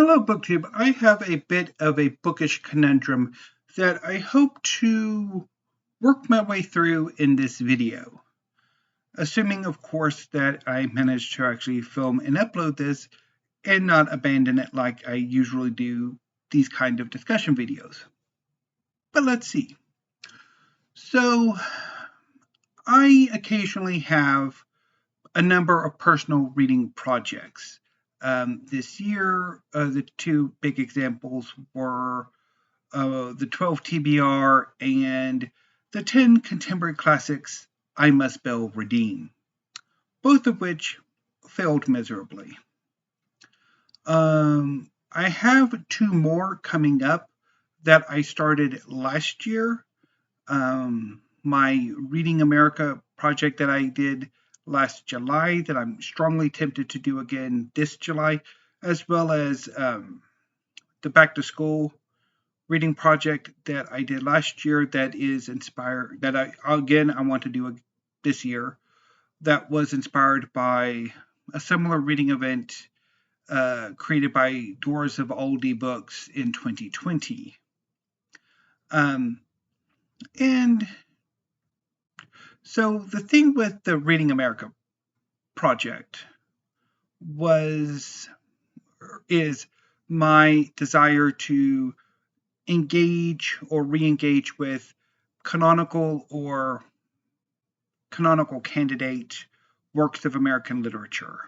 Hello, BookTube. I have a bit of a bookish conundrum that I hope to work my way through in this video. Assuming, of course, that I manage to actually film and upload this and not abandon it like I usually do these kind of discussion videos. But let's see. So, I occasionally have a number of personal reading projects. This year, the two big examples were the 12 TBR and the 10 contemporary classics I Must Spell Redeem, both of which failed miserably. I have two more coming up that I started last year. My Reading America project that I did last July that I'm strongly tempted to do again this July, as well as the Back to School reading project that I did last year that is inspired, that I want to do this year, that was inspired by a similar reading event created by Doors of Oldie Books in 2020. And so the thing with the Reading America project is my desire to engage or re-engage with canonical or canonical candidate works of American literature.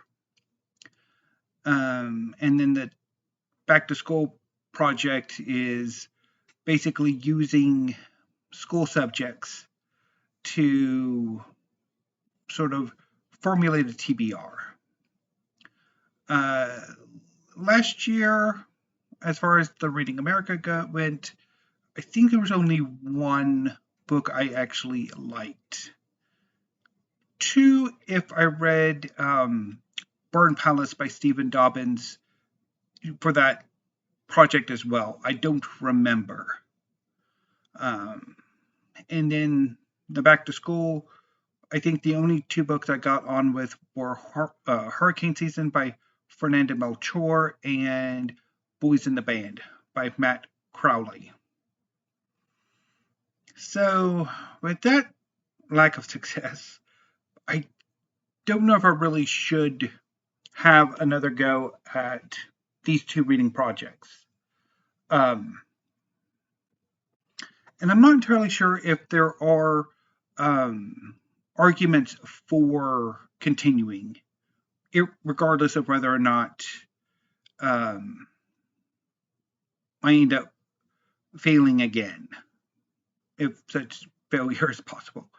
And then the Back to School project is basically using school subjects to sort of formulate a TBR. Last year, as far as the Reading America went, I think there was only one book I actually liked. Two, if I read Burn Palace by Stephen Dobbins for that project as well. I don't remember. And then the Back to School, I think the only two books I got on with were Hurricane Season by Fernanda Melchor and Boys in the Band by Matt Crowley. So with that lack of success, I don't know if I really should have another go at these two reading projects. And I'm not entirely sure if there are arguments for continuing, regardless of whether or not I end up failing again, if such failure is possible.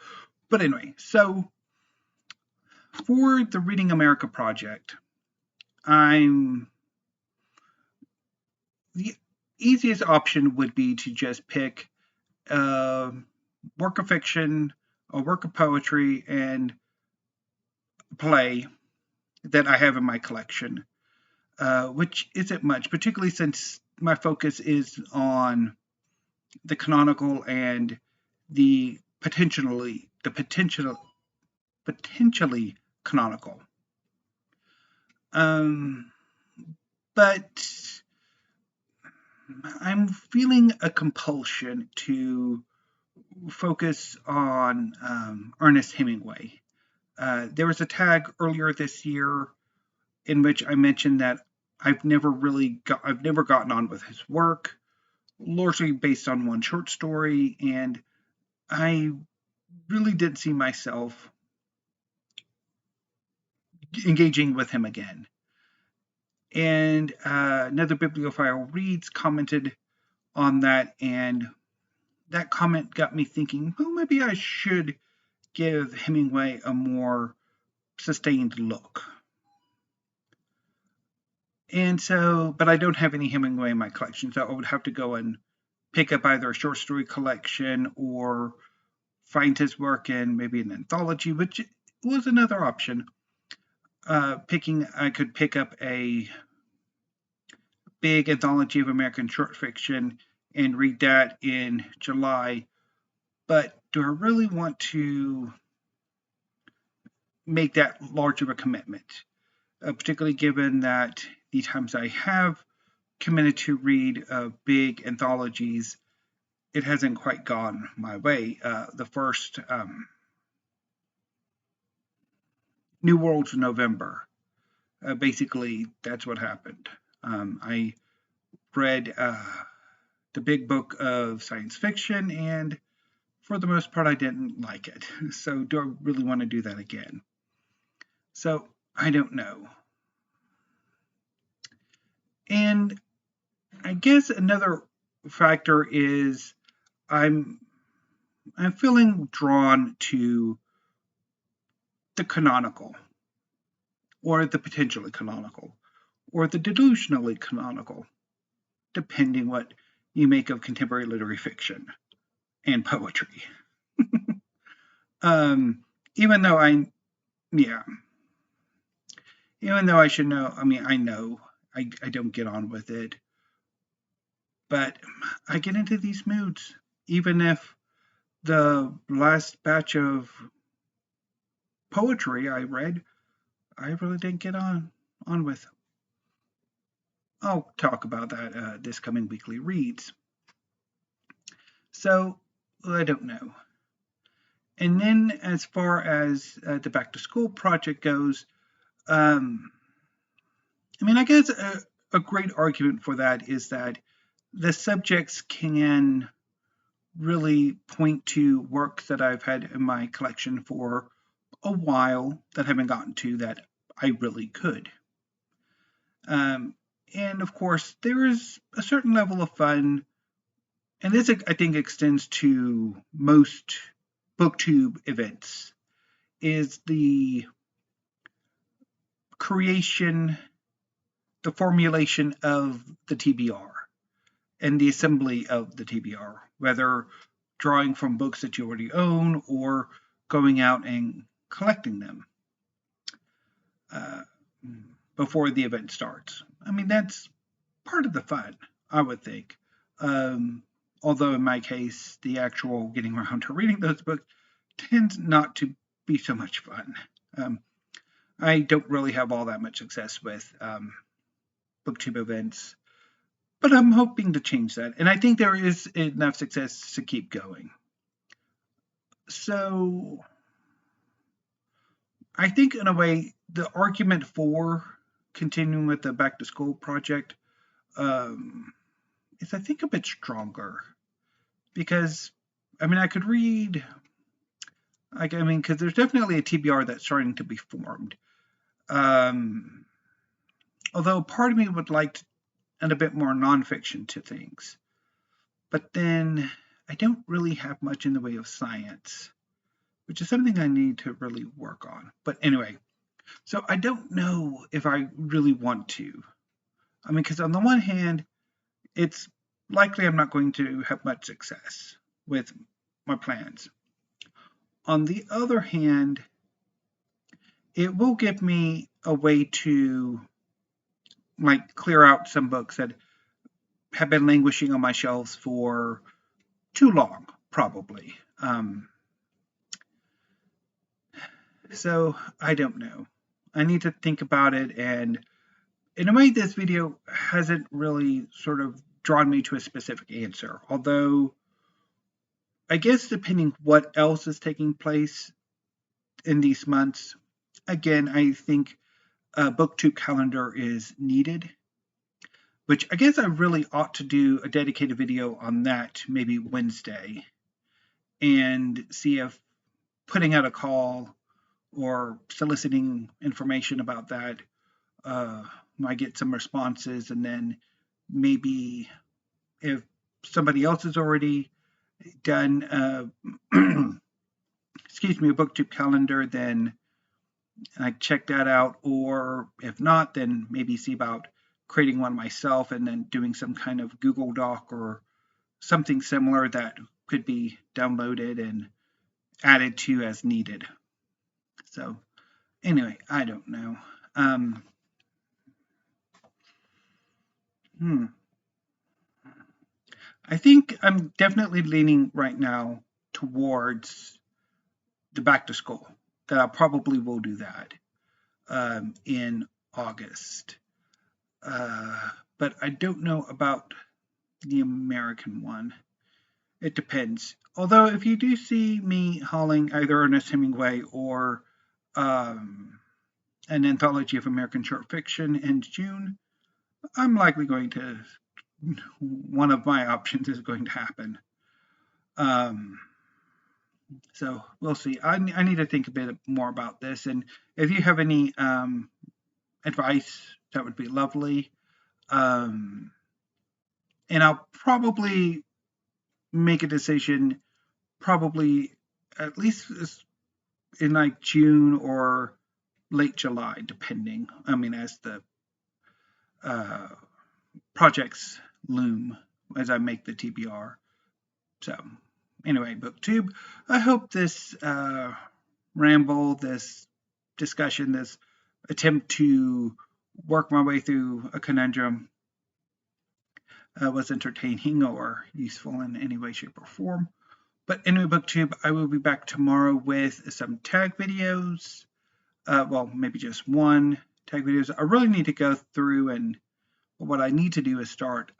But anyway, so for the Reading America project, the easiest option would be to just pick a work of fiction, a work of poetry, and a play that I have in my collection, which isn't much, particularly since my focus is on the canonical and the potentially canonical. But I'm feeling a compulsion to focus on Ernest Hemingway. There was a tag earlier this year in which I mentioned that I've never gotten on with his work, largely based on one short story, and I really didn't see myself engaging with him again. And another bibliophile reads commented on that, and that comment got me thinking, well, maybe I should give Hemingway a more sustained look. And so, but I don't have any Hemingway in my collection, so I would have to go and pick up either a short story collection or find his work in maybe an anthology, which was another option. I could pick up a big anthology of American short fiction and read that in July. But do I really want to make that large of a commitment? Particularly given that the times I have committed to read big anthologies, it hasn't quite gone my way. The first New Worlds in November, basically that's what happened. I read the big book of science fiction, and for the most part I didn't like it. So do I really want to do that again? So I don't know. And I guess another factor is I'm feeling drawn to the canonical, or the potentially canonical, or the delusionally canonical, depending what you make of contemporary literary fiction and poetry. Even though I should know, I know I don't get on with it, but I get into these moods, even if the last batch of poetry I read, I really didn't get on with. I'll talk about that this coming weekly reads. So I don't know. And then as far as the back to school project goes, I guess a great argument for that is that the subjects can really point to works that I've had in my collection for a while that I haven't gotten to that I really could. And of course, there is a certain level of fun, and this I think extends to most BookTube events, is the creation, the formulation of the TBR and the assembly of the TBR, whether drawing from books that you already own or going out and collecting them before the event starts. That's part of the fun, I would think. Although in my case, the actual getting around to reading those books tends not to be so much fun. I don't really have all that much success with BookTube events, but I'm hoping to change that. And I think there is enough success to keep going. So I think in a way, the argument for continuing with the back to school project is I think a bit stronger, because I could read, because there's definitely a TBR that's starting to be formed. Although part of me would like to add a bit more nonfiction to things, but then I don't really have much in the way of science, which is something I need to really work on. But anyway, so I don't know if I really want to. Because on the one hand, it's likely I'm not going to have much success with my plans. On the other hand, it will give me a way to clear out some books that have been languishing on my shelves for too long, probably. So I don't know. I need to think about it, and in a way, this video hasn't really sort of drawn me to a specific answer, although I guess depending what else is taking place in these months, again, I think a BookTube calendar is needed, which I guess I really ought to do a dedicated video on that maybe Wednesday, and see if putting out a call or soliciting information about that, I get some responses, and then maybe if somebody else has already done a BookTube calendar, then I check that out, or if not, then maybe see about creating one myself and then doing some kind of Google Doc or something similar that could be downloaded and added to as needed. So anyway, I don't know. I think I'm definitely leaning right now towards the back to school, that I probably will do that in August. But but I don't know about the American one. It depends. Although if you do see me hauling either Ernest Hemingway or an anthology of American short fiction in June, I'm likely going to, one of my options is going to happen. So we'll see. I need to think a bit more about this, and if you have any advice, that would be lovely. And I'll probably make a decision, probably at least in like June or late July, depending. I mean, as the projects loom as I make the TBR. So anyway, BookTube, I hope this ramble, this discussion, this attempt to work my way through a conundrum was entertaining or useful in any way, shape, or form. But anyway, BookTube, I will be back tomorrow with some tag videos. Well, maybe just one tag videos. I really need to go through, and what I need to do is start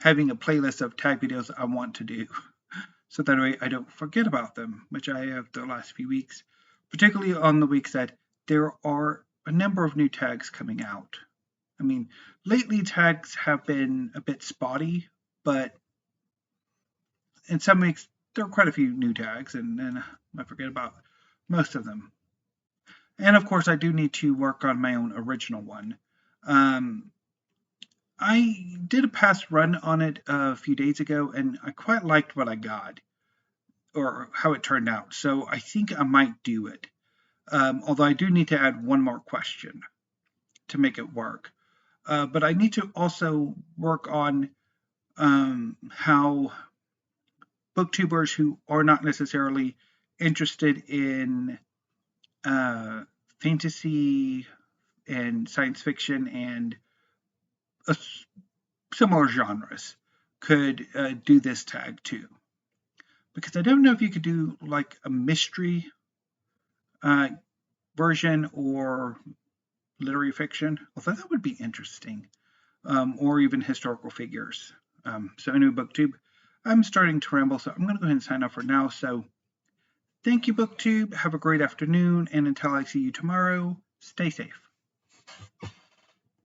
having a playlist of tag videos I want to do, so that way I don't forget about them, which I have the last few weeks, particularly on the weeks that there are a number of new tags coming out. I mean, lately tags have been a bit spotty, but in some weeks there are quite a few new tags, and then I forget about most of them. And of course, I do need to work on my own original one. I did a past run on it a few days ago, and I quite liked what I got, or how it turned out. So I think I might do it. Although I do need to add one more question to make it work. But I need to also work on how booktubers who are not necessarily interested in fantasy and science fiction and similar genres could do this tag too. Because I don't know if you could do like a mystery version or literary fiction, although that would be interesting, or even historical figures. So anyway, BookTube, I'm starting to ramble, so I'm going to go ahead and sign off for now. So thank you, BookTube. Have a great afternoon, and until I see you tomorrow, stay safe.